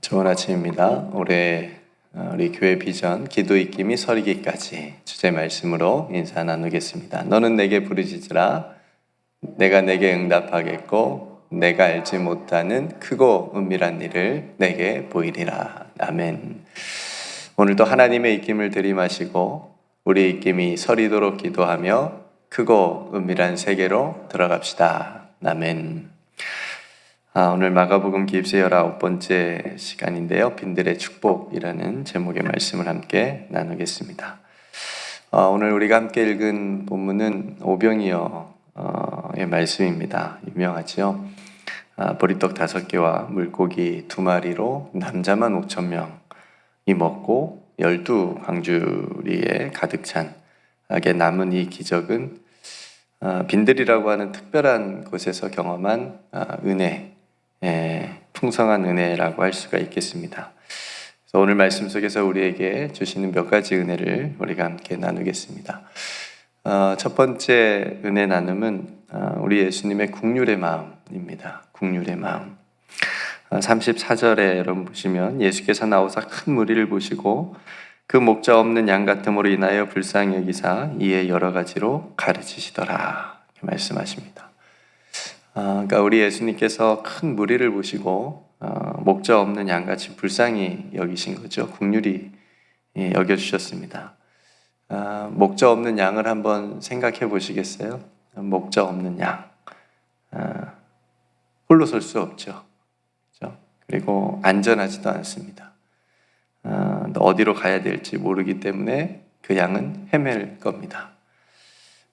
좋은 아침입니다. 올해 우리 교회 비전 기도 익힘이 서리기까지 주제 말씀으로 인사 나누겠습니다. 너는 내게 부르짖으라 내가 내게 응답하겠고 내가 알지 못하는 크고 은밀한 일을 내게 보이리라. 아멘. 오늘도 하나님의 익힘을 들이마시고 우리 익힘이 서리도록 기도하며 크고 은밀한 세계로 들어갑시다. 아멘. 오늘 마가복음 기입서 19번째 시간인데요. 빈들의 축복이라는 제목의 말씀을 함께 나누겠습니다. 오늘 우리가 함께 읽은 본문은 오병이어의 말씀입니다. 유명하죠. 보리떡 5개와 물고기 2마리로 남자만 5,000명이 먹고 12광주리에 가득 찬게 남은 이 기적은 빈들이라고 하는 특별한 곳에서 경험한 은혜, 풍성한 은혜라고 할 수가 있겠습니다. 그래서 오늘 말씀 속에서 우리에게 주시는 몇 가지 은혜를 우리가 함께 나누겠습니다. 첫 번째 은혜 나눔은 우리 예수님의 국률의 마음입니다. 국률의 마음. 34절에 여러분 보시면 예수께서 나오사 큰 무리를 보시고 그 목자 없는 양 같음으로 인하여 불쌍히 여기사 이에 여러 가지로 가르치시더라 이렇게 말씀하십니다. 그러니까 우리 예수님께서 큰 무리를 보시고 목자 없는 양같이 불쌍히 여기신 거죠. 긍휼히 여겨주셨습니다. 목자 없는 양을 한번 생각해 보시겠어요? 목자 없는 양, 홀로 설 수 없죠. 그렇죠? 그리고 안전하지도 않습니다. 어디로 가야 될지 모르기 때문에 그 양은 헤맬 겁니다.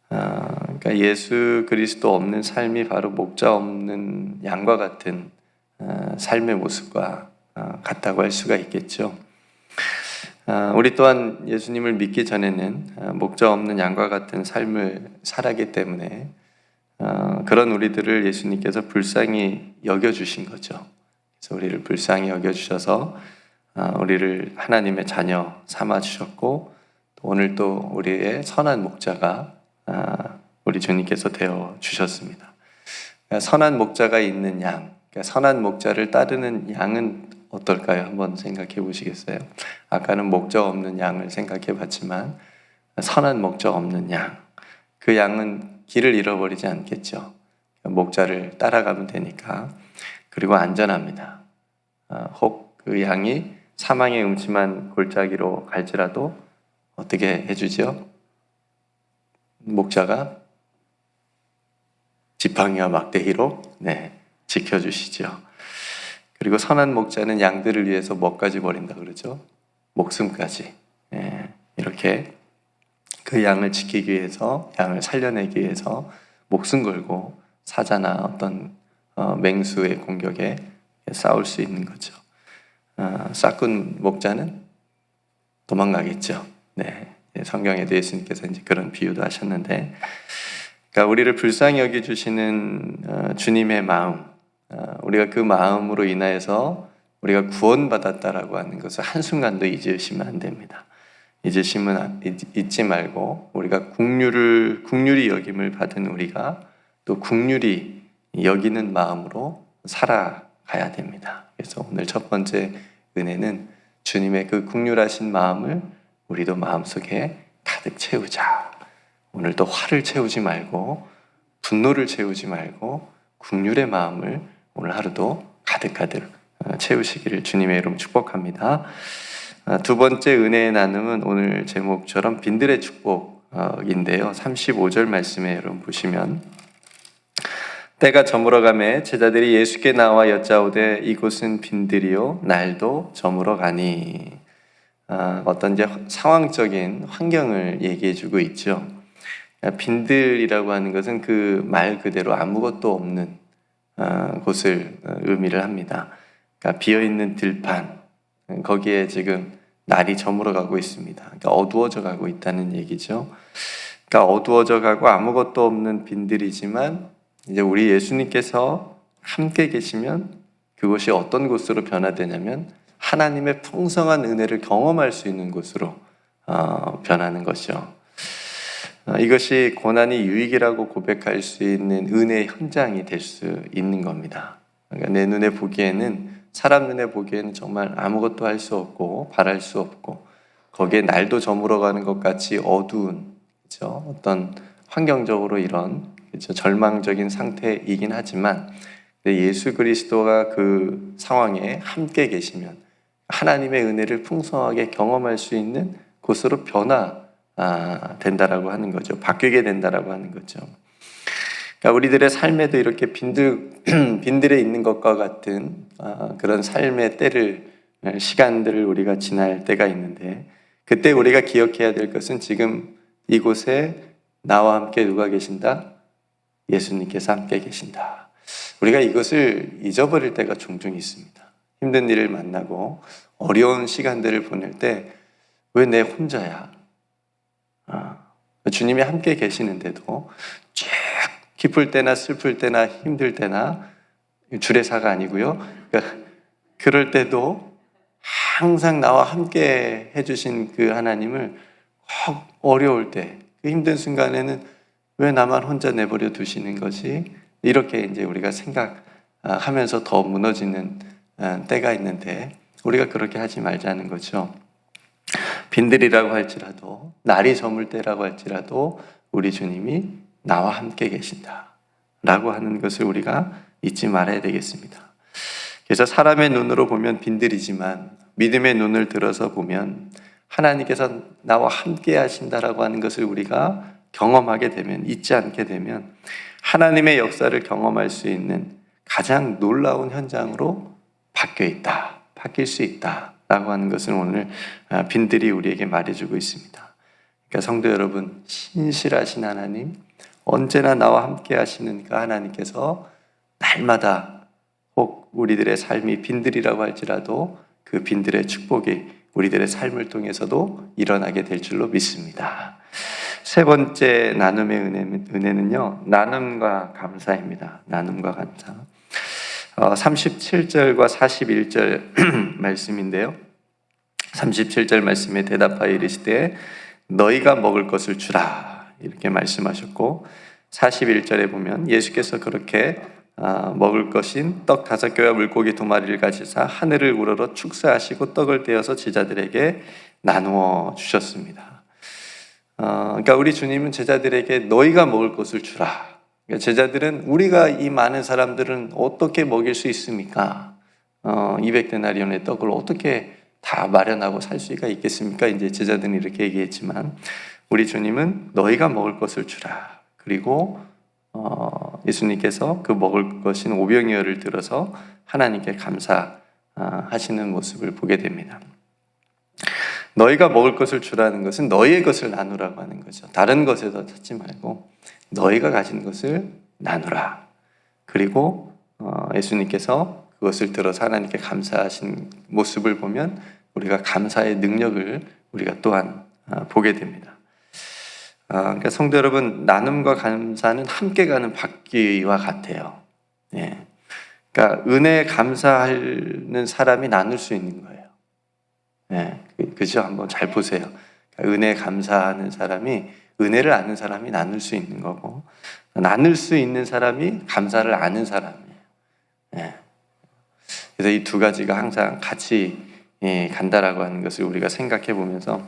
그러니까 예수 그리스도 없는 삶이 바로 목자 없는 양과 같은 삶의 모습과 같다고 할 수가 있겠죠. 우리 또한 예수님을 믿기 전에는 목자 없는 양과 같은 삶을 살았기 때문에 그런 우리들을 예수님께서 불쌍히 여겨주신 거죠. 그래서 우리를 불쌍히 여겨주셔서 우리를 하나님의 자녀 삼아주셨고 오늘 또 우리의 선한 목자가 우리 주님께서 되어 주셨습니다. 선한 목자가 있는 양, 선한 목자를 따르는 양은 어떨까요? 한번 생각해 보시겠어요? 아까는 목자 없는 양을 생각해 봤지만 선한 목자 없는 양, 그 양은 길을 잃어버리지 않겠죠. 목자를 따라가면 되니까. 그리고 안전합니다. 혹 그 양이 사망의 음침한 골짜기로 갈지라도 어떻게 해주죠? 목자가 지팡이와 막대기로 지켜주시죠. 그리고 선한 목자는 양들을 위해서 뭐까지 버린다 그러죠? 목숨까지. 이렇게 그 양을 지키기 위해서, 양을 살려내기 위해서 목숨 걸고 사자나 어떤 맹수의 공격에 싸울 수 있는 거죠. 싹군 목자는 도망가겠죠. 성경에도 예수님께서 이제 그런 비유도 하셨는데, 그러니까 우리를 불쌍히 여겨주시는 주님의 마음, 우리가 그 마음으로 인하여서 우리가 구원받았다라고 하는 것을 한순간도 잊으시면 안 됩니다. 잊지 말고 우리가 국률이 여김을 받은 우리가 또 국률이 여기는 마음으로 살아가야 됩니다. 그래서 오늘 첫 번째 은혜는 주님의 그 국률하신 마음을 우리도 마음속에 가득 채우자. 오늘도 화를 채우지 말고 분노를 채우지 말고 국률의 마음을 오늘 하루도 가득가득 채우시기를 주님의 이름 축복합니다. 두 번째 은혜의 나눔은 오늘 제목처럼 빈들의 축복인데요. 35절 말씀에 여러분 보시면 때가 저물어가매 제자들이 예수께 나와 여짜오되 이곳은 빈들이요 날도 저물어 가니. 어떤 이제 상황적인 환경을 얘기해 주고 있죠. 빈들이라고 하는 것은 그 말 그대로 아무것도 없는 곳을 의미를 합니다. 그러니까 비어있는 들판, 거기에 지금 날이 저물어 가고 있습니다. 그러니까 어두워져 가고 있다는 얘기죠. 그러니까 어두워져 가고 아무것도 없는 빈들이지만 이제 우리 예수님께서 함께 계시면 그곳이 어떤 곳으로 변화되냐면 하나님의 풍성한 은혜를 경험할 수 있는 곳으로 변하는 것이죠. 이것이 고난이 유익이라고 고백할 수 있는 은혜의 현장이 될 수 있는 겁니다. 그러니까 내 눈에 보기에는 사람 눈에 보기에는 정말 아무것도 할 수 없고 바랄 수 없고 거기에 날도 저물어가는 것 같이 어두운, 그렇죠? 어떤 환경적으로 이런, 그렇죠? 절망적인 상태이긴 하지만 예수 그리스도가 그 상황에 함께 계시면 하나님의 은혜를 풍성하게 경험할 수 있는 곳으로 된다라고 하는 거죠. 바뀌게 된다라고 하는 거죠. 그러니까 우리들의 삶에도 이렇게 빈들에 있는 것과 같은 그런 삶의 시간들을 우리가 지날 때가 있는데, 그때 우리가 기억해야 될 것은 지금 이곳에 나와 함께 누가 계신다? 예수님께서 함께 계신다. 우리가 이것을 잊어버릴 때가 종종 있습니다. 힘든 일을 만나고 어려운 시간들을 보낼 때 왜 내 혼자야? 주님이 함께 계시는데도 쭉 기쁠 때나 슬플 때나 힘들 때나 주례사가 아니고요. 그러니까 그럴 때도 항상 나와 함께 해주신 그 하나님을 꼭 어려울 때, 그 힘든 순간에는 왜 나만 혼자 내버려 두시는 거지? 이렇게 이제 우리가 생각하면서 더 무너지는 때가 있는데, 우리가 그렇게 하지 말자는 거죠. 빈들이라고 할지라도, 날이 저물 때라고 할지라도 우리 주님이 나와 함께 계신다 라고 하는 것을 우리가 잊지 말아야 되겠습니다. 그래서 사람의 눈으로 보면 빈들이지만 믿음의 눈을 들어서 보면 하나님께서 나와 함께 하신다라고 하는 것을 우리가 경험하게 되면, 잊지 않게 되면 하나님의 역사를 경험할 수 있는 가장 놀라운 현장으로 바뀔 수 있다라고 하는 것을 오늘 빈들이 우리에게 말해주고 있습니다. 그러니까 성도 여러분, 신실하신 하나님, 언제나 나와 함께 하시는 그 하나님께서 날마다 혹 우리들의 삶이 빈들이라고 할지라도 그 빈들의 축복이 우리들의 삶을 통해서도 일어나게 될 줄로 믿습니다. 세 번째 나눔의 은혜는요, 나눔과 감사입니다. 나눔과 감사. 37절과 41절 말씀인데요. 37절 말씀에 대답하여 이르시되 너희가 먹을 것을 주라 이렇게 말씀하셨고, 41절에 보면 예수께서 그렇게 먹을 것인 떡 5개와 물고기 2마리를 가지사 하늘을 우러러 축사하시고 떡을 떼어서 제자들에게 나누어 주셨습니다. 그러니까 우리 주님은 제자들에게 너희가 먹을 것을 주라. 그러니까 제자들은 우리가 이 많은 사람들은 어떻게 먹일 수 있습니까? 200데나리온의 떡을 어떻게 다 마련하고 살 수가 있겠습니까? 이제 제자들은 이렇게 얘기했지만 우리 주님은 너희가 먹을 것을 주라. 그리고 예수님께서 그 먹을 것인 오병이어를 들어서 하나님께 감사하시는 모습을 보게 됩니다. 너희가 먹을 것을 주라는 것은 너희의 것을 나누라고 하는 거죠. 다른 것에서 찾지 말고 너희가 가진 것을 나누라. 그리고 예수님께서 그것을 들어서 하나님께 감사하신 모습을 보면 우리가 감사의 능력을 우리가 또한 보게 됩니다. 그러니까 성도 여러분, 나눔과 감사는 함께 가는 바퀴와 같아요. 예. 그러니까 은혜에 감사하는 사람이 나눌 수 있는 거예요. 예. 그죠? 한번 잘 보세요. 그러니까 은혜에 감사하는 사람이, 은혜를 아는 사람이 나눌 수 있는 거고, 나눌 수 있는 사람이 감사를 아는 사람이에요. 예. 그래서 이 두 가지가 항상 같이 간다라고 하는 것을 우리가 생각해 보면서,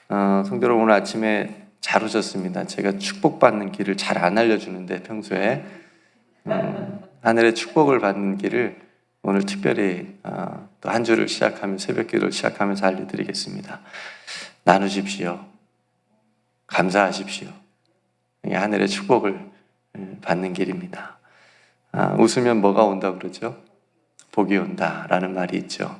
성도 여러분, 오늘 아침에 잘 오셨습니다. 제가 축복받는 길을 잘 안 알려주는데 평소에 하늘의 축복을 받는 길을 오늘 특별히 또 한 주를 시작하면서, 새벽 기도를 시작하면서 알려드리겠습니다. 나누십시오. 감사하십시오. 이게 하늘의 축복을 받는 길입니다. 웃으면 뭐가 온다 그러죠? 복이 온다라는 말이 있죠.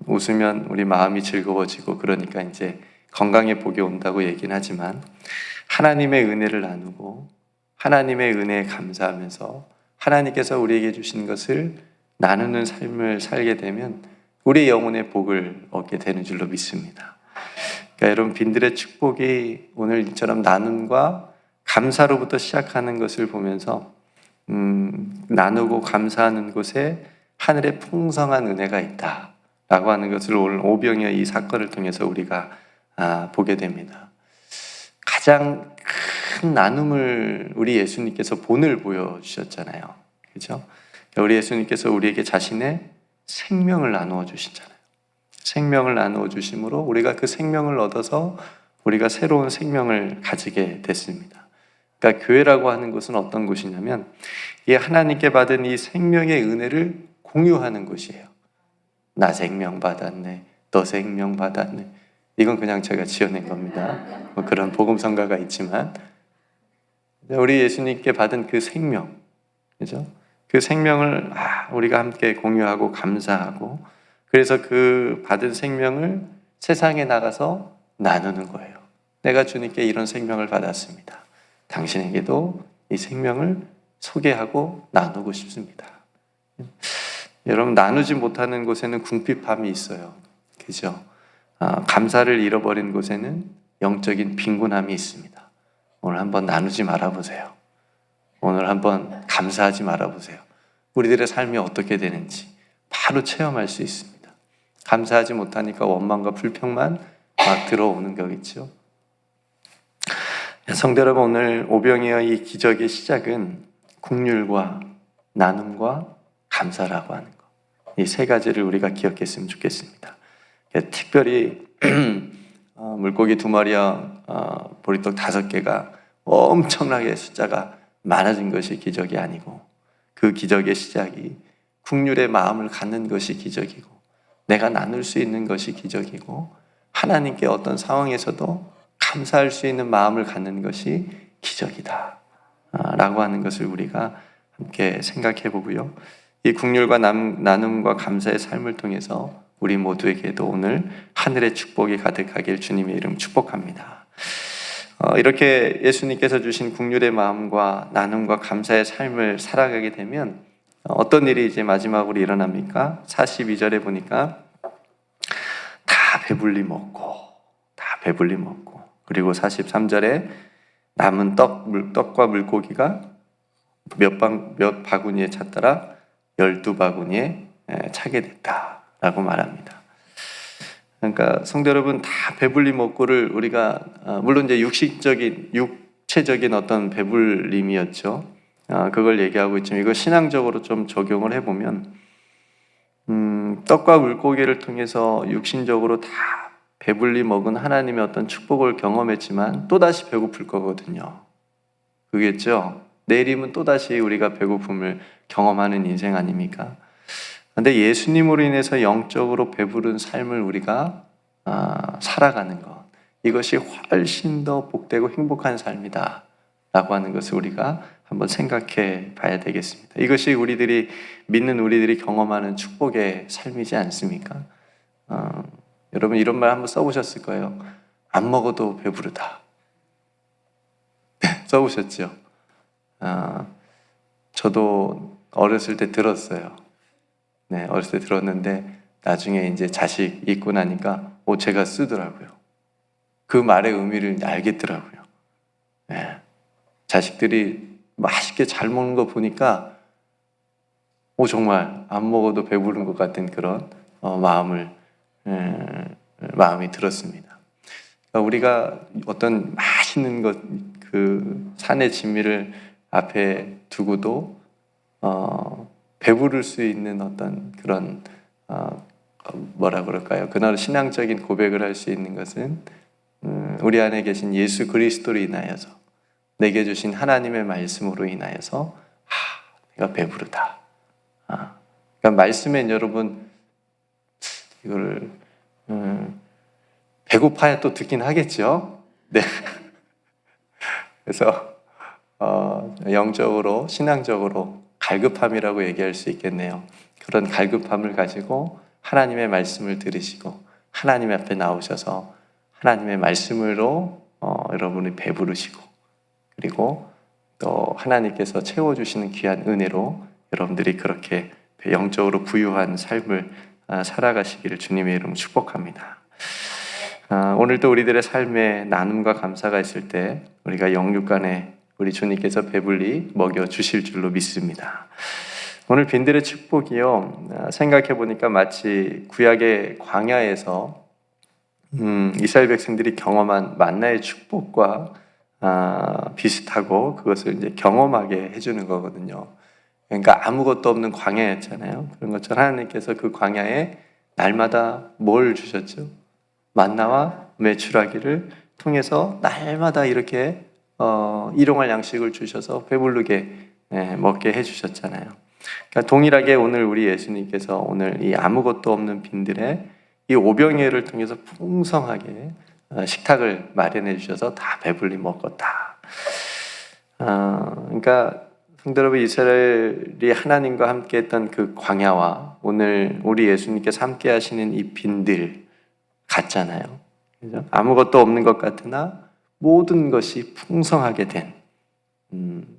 웃으면 우리 마음이 즐거워지고 그러니까 이제 건강에 복이 온다고 얘기는 하지만, 하나님의 은혜를 나누고 하나님의 은혜에 감사하면서 하나님께서 우리에게 주신 것을 나누는 삶을 살게 되면 우리 영혼의 복을 얻게 되는 줄로 믿습니다. 그러니까 여러분, 빈들의 축복이 오늘 이처럼 나눔과 감사로부터 시작하는 것을 보면서 나누고 감사하는 곳에 하늘의 풍성한 은혜가 있다라고 하는 것을 오늘 오병이어 이 사건을 통해서 우리가 보게 됩니다. 가장 큰 나눔을 우리 예수님께서 본을 보여주셨잖아요. 그렇죠? 우리 예수님께서 우리에게 자신의 생명을 나누어 주시잖아요. 생명을 나누어 주심으로 우리가 그 생명을 얻어서 우리가 새로운 생명을 가지게 됐습니다. 그러니까 교회라고 하는 곳은 어떤 곳이냐면 이 하나님께 받은 이 생명의 은혜를 공유하는 곳이에요. 나 생명 받았네, 너 생명 받았네. 이건 그냥 제가 지어낸 겁니다. 뭐 그런 복음성가가 있지만 우리 예수님께 받은 그 생명, 그죠? 그 생명을 우리가 함께 공유하고 감사하고 그래서 그 받은 생명을 세상에 나가서 나누는 거예요. 내가 주님께 이런 생명을 받았습니다. 당신에게도 이 생명을 소개하고 나누고 싶습니다. 여러분, 나누지 못하는 곳에는 궁핍함이 있어요. 그죠? 감사를 잃어버린 곳에는 영적인 빈곤함이 있습니다. 오늘 한번 나누지 말아보세요. 오늘 한번 감사하지 말아보세요. 우리들의 삶이 어떻게 되는지 바로 체험할 수 있습니다. 감사하지 못하니까 원망과 불평만 막 들어오는 거겠죠. 성도 여러분, 오늘 오병이어의 이 기적의 시작은 긍휼과 나눔과 감사라고 하는 것. 이 세 가지를 우리가 기억했으면 좋겠습니다. 특별히 물고기 2마리와 보리떡 5개가 엄청나게 숫자가 많아진 것이 기적이 아니고 그 기적의 시작이 긍휼의 마음을 갖는 것이 기적이고 내가 나눌 수 있는 것이 기적이고 하나님께 어떤 상황에서도 감사할 수 있는 마음을 갖는 것이 기적이다 라고 하는 것을 우리가 함께 생각해 보고요. 이 긍휼과 나눔과 감사의 삶을 통해서 우리 모두에게도 오늘 하늘의 축복이 가득하길 주님의 이름 축복합니다. 이렇게 예수님께서 주신 긍휼의 마음과 나눔과 감사의 삶을 살아가게 되면 어떤 일이 이제 마지막으로 일어납니까? 42절에 보니까 다 배불리 먹고 그리고 43절에 남은 떡과 물고기가 몇 바구니에 찼더라 12바구니에 차게 됐다라고 말합니다. 그러니까 성도 여러분, 다 배불리 먹고를 우리가 물론 이제 육체적인 어떤 배불림이었죠. 그걸 얘기하고 있지만 이거 신앙적으로 좀 적용을 해보면 떡과 물고기를 통해서 육신적으로 다 배불리 먹은 하나님의 어떤 축복을 경험했지만 또다시 배고플 거거든요. 그겠죠? 내일이면 또다시 우리가 배고픔을 경험하는 인생 아닙니까? 그런데 예수님으로 인해서 영적으로 배부른 삶을 우리가 살아가는 것, 이것이 훨씬 더 복되고 행복한 삶이다 라고 하는 것을 우리가 한번 생각해 봐야 되겠습니다. 이것이 믿는 우리들이 경험하는 축복의 삶이지 않습니까? 여러분 이런 말 한번 써보셨을 거예요. 안 먹어도 배부르다. 써보셨죠? 저도 어렸을 때 들었어요. 네, 어렸을 때 들었는데 나중에 이제 자식 있고 나니까 제가 쓰더라고요. 그 말의 의미를 알겠더라고요. 네, 자식들이 맛있게 잘 먹는 거 보니까 정말 안 먹어도 배부른 것 같은 그런 마음이 들었습니다. 그러니까 우리가 어떤 맛있는 것, 그 산의 진미를 앞에 두고도 배부를 수 있는 어떤 그런 뭐라 그럴까요? 그날 신앙적인 고백을 할 수 있는 것은 우리 안에 계신 예수 그리스도로 인하여서 내게 주신 하나님의 말씀으로 인하여서 내가 배부르다. 그러니까 말씀엔 여러분 이거를 배고파야 또 듣긴 하겠죠. 네. 그래서 영적으로 신앙적으로 갈급함이라고 얘기할 수 있겠네요. 그런 갈급함을 가지고 하나님의 말씀을 들으시고 하나님 앞에 나오셔서 하나님의 말씀으로 여러분이 배부르시고 그리고 또 하나님께서 채워주시는 귀한 은혜로 여러분들이 그렇게 영적으로 부유한 삶을 살아가시기를 주님의 이름으로 축복합니다. 오늘도 우리들의 삶에 나눔과 감사가 있을 때 우리가 영육간에 우리 주님께서 배불리 먹여주실 줄로 믿습니다. 오늘 빈들의 축복이요, 생각해 보니까 마치 구약의 광야에서 이스라엘 백성들이 경험한 만나의 축복과 비슷하고 그것을 이제 경험하게 해주는 거거든요. 그러니까 아무것도 없는 광야였잖아요. 그런 것처럼 하나님께서 그 광야에 날마다 뭘 주셨죠? 만나와 메추라기를 통해서 날마다 이렇게 일용할 양식을 주셔서 배부르게 먹게 해주셨잖아요. 그러니까 동일하게 오늘 우리 예수님께서 오늘 이 아무것도 없는 빈들에 이 오병이어를 통해서 풍성하게 식탁을 마련해 주셔서 다 배불리 먹었다. 그러니까 성도 여러분, 이스라엘이 하나님과 함께 했던 그 광야와 오늘 우리 예수님께서 함께 하시는 이 빈들 같잖아요. 그죠? 아무것도 없는 것 같으나 모든 것이 풍성하게 된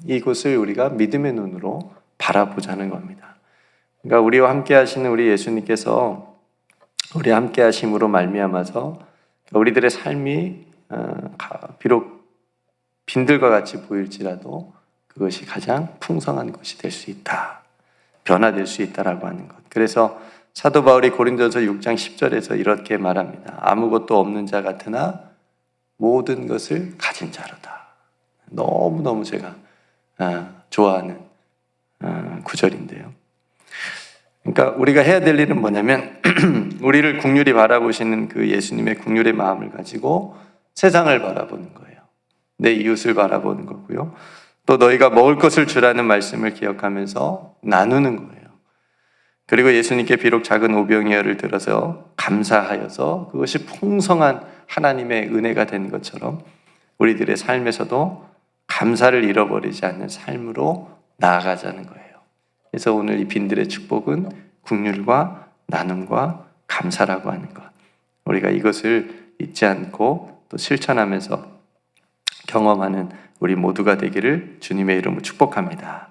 이곳을 우리가 믿음의 눈으로 바라보자는 겁니다. 그러니까 우리와 함께 하시는 우리 예수님께서 우리 함께 하심으로 말미암아서 우리들의 삶이 비록 빈들과 같이 보일지라도 그것이 가장 풍성한 것이 될 수 있다. 변화될 수 있다라고 하는 것. 그래서 사도 바울이 고린도전서 6장 10절에서 이렇게 말합니다. 아무것도 없는 자 같으나 모든 것을 가진 자로다. 너무너무 제가 좋아하는 구절인데요. 그러니까 우리가 해야 될 일은 뭐냐면 우리를 긍휼히 바라보시는 그 예수님의 긍휼의 마음을 가지고 세상을 바라보는 거예요. 내 이웃을 바라보는 거고요. 또 너희가 먹을 것을 주라는 말씀을 기억하면서 나누는 거예요. 그리고 예수님께 비록 작은 오병이어를 들어서 감사하여서 그것이 풍성한 하나님의 은혜가 된 것처럼 우리들의 삶에서도 감사를 잃어버리지 않는 삶으로 나아가자는 거예요. 그래서 오늘 이 빈들의 축복은 긍휼과 나눔과 감사라고 하는 것. 우리가 이것을 잊지 않고 또 실천하면서 경험하는 우리 모두가 되기를 주님의 이름으로 축복합니다.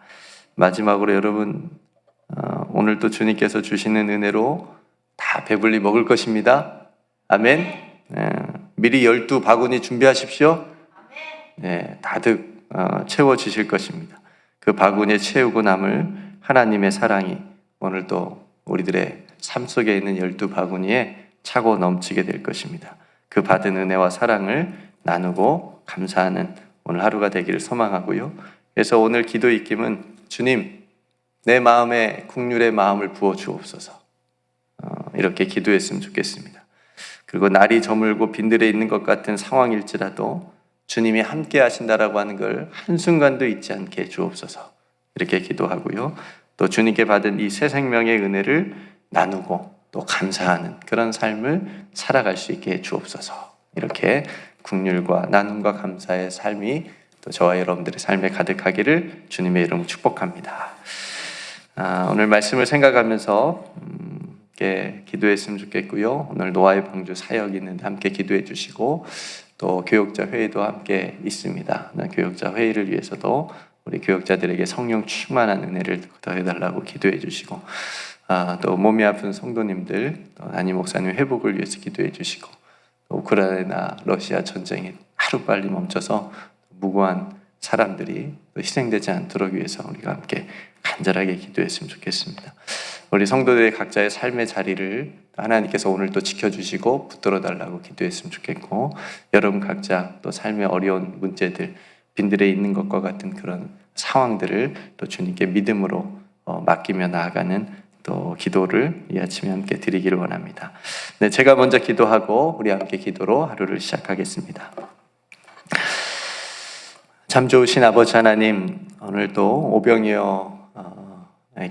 마지막으로 여러분, 오늘도 주님께서 주시는 은혜로 다 배불리 먹을 것입니다. 아멘. 미리 12바구니 준비하십시오. 가득 채워지실 것입니다. 그 바구니에 채우고 남을 하나님의 사랑이 오늘도 우리들의 삶 속에 있는 12바구니에 차고 넘치게 될 것입니다. 그 받은 은혜와 사랑을 나누고 감사하는 오늘 하루가 되기를 소망하고요. 그래서 오늘 기도 입김은 주님, 내 마음에 긍휼의 마음을 부어 주옵소서. 이렇게 기도했으면 좋겠습니다. 그리고 날이 저물고 빈들에 있는 것 같은 상황일지라도 주님이 함께 하신다라고 하는 걸 한순간도 잊지 않게 주옵소서. 이렇게 기도하고요. 또 주님께 받은 이 새 생명의 은혜를 나누고 또 감사하는 그런 삶을 살아갈 수 있게 주옵소서. 이렇게 긍휼과 나눔과 감사의 삶이 또 저와 여러분들의 삶에 가득하기를 주님의 이름으로 축복합니다. 오늘 말씀을 생각하면서 기도했으면 좋겠고요. 오늘 노아의 방주 사역이 있는데 함께 기도해 주시고 또 교역자 회의도 함께 있습니다. 교역자 회의를 위해서도 우리 교역자들에게 성령 충만한 은혜를 더해달라고 기도해 주시고 또 몸이 아픈 성도님들, 또 담임 목사님 회복을 위해서 기도해 주시고 또 우크라이나 러시아 전쟁이 하루빨리 멈춰서 무고한 사람들이 또 희생되지 않도록 위해서 우리가 함께 간절하게 기도했으면 좋겠습니다. 우리 성도들의 각자의 삶의 자리를 하나님께서 오늘 또 지켜주시고 붙들어 달라고 기도했으면 좋겠고, 여러분 각자 또 삶의 어려운 문제들, 빈들에 있는 것과 같은 그런 상황들을 또 주님께 믿음으로 맡기며 나아가는 또 기도를 이 아침에 함께 드리기를 원합니다. 네, 제가 먼저 기도하고 우리 함께 기도로 하루를 시작하겠습니다. 참 좋으신 아버지 하나님, 오늘도 오병이어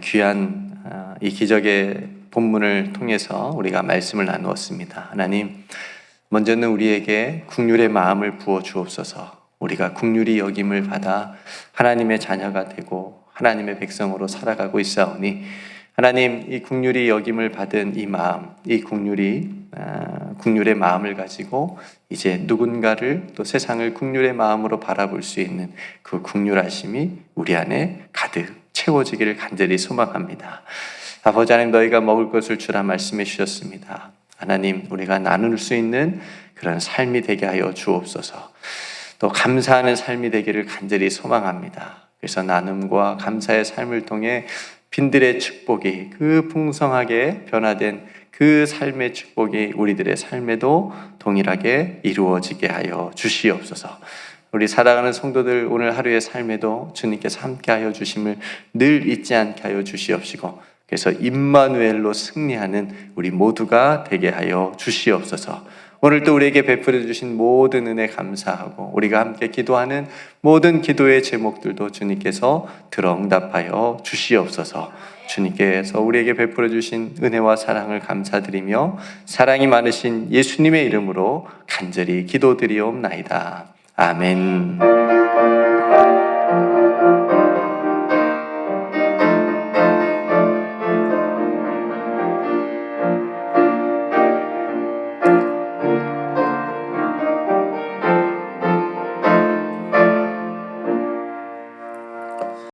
귀한 이 기적의 본문을 통해서 우리가 말씀을 나누었습니다. 하나님, 먼저는 우리에게 긍휼의 마음을 부어 주옵소서. 우리가 긍휼히 여김을 받아 하나님의 자녀가 되고 하나님의 백성으로 살아가고 있사오니, 하나님, 이 긍휼히 여김을 받은 이 마음, 이 긍휼의 마음을 가지고 이제 누군가를 또 세상을 긍휼의 마음으로 바라볼 수 있는 그 긍휼하심이 우리 안에 가득 채워지기를 간절히 소망합니다. 아버지 하나님, 너희가 먹을 것을 주라 말씀해 주셨습니다. 하나님, 우리가 나눌 수 있는 그런 삶이 되게 하여 주옵소서. 또 감사하는 삶이 되기를 간절히 소망합니다. 그래서 나눔과 감사의 삶을 통해 빈들의 축복이, 그 풍성하게 변화된 그 삶의 축복이 우리들의 삶에도 동일하게 이루어지게 하여 주시옵소서. 우리 살아가는 성도들 오늘 하루의 삶에도 주님께서 함께하여 주심을 늘 잊지 않게 하여 주시옵시고, 그래서 임마누엘로 승리하는 우리 모두가 되게 하여 주시옵소서. 오늘 또 우리에게 베풀어 주신 모든 은혜 감사하고, 우리가 함께 기도하는 모든 기도의 제목들도 주님께서 들어 응답하여 주시옵소서. 주님께서 우리에게 베풀어 주신 은혜와 사랑을 감사드리며 사랑이 많으신 예수님의 이름으로 간절히 기도드리옵나이다. 아멘.